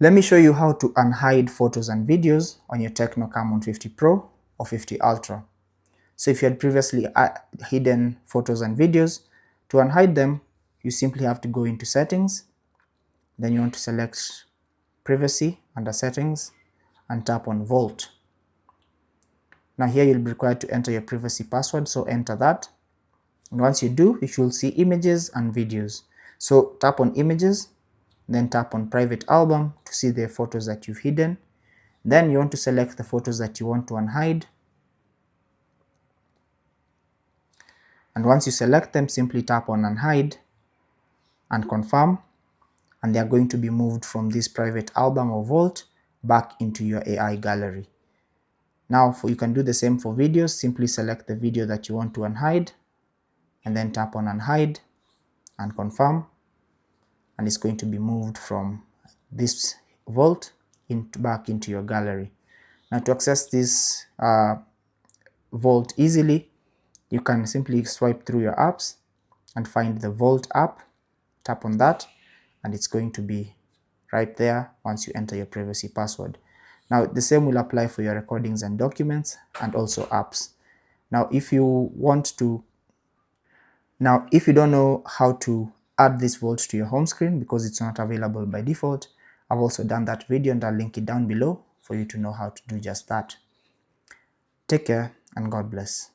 Let me show you how to unhide photos and videos on your Tecno Camon 50 Pro or 50 Ultra. So if you had previously hidden photos and videos, to unhide them, you simply have to go into settings, then you want to select privacy under settings and tap on Vault. Now here you'll be required to enter your privacy password, so enter that. And once you do, you should see images and videos. So tap on images, then tap on private album to see the photos that you've hidden. Then you want to select the photos that you want to unhide. And once you select them, simply tap on unhide and confirm, and they are going to be moved from this private album or vault back into your AI gallery. Now you can do the same for videos. Simply select the video that you want to unhide and then tap on unhide and confirm, and it's going to be moved from this vault back into your gallery. Now to access this vault easily, you can simply swipe through your apps and find the Vault app, tap on that, and it's going to be right there once you enter your privacy password. Now the same will apply for your recordings and documents and also apps. Now if you don't know how to add this Vault to your home screen because it's not available by default, I've also done that video and I'll link it down below for you to know how to do just that. Take care and God bless.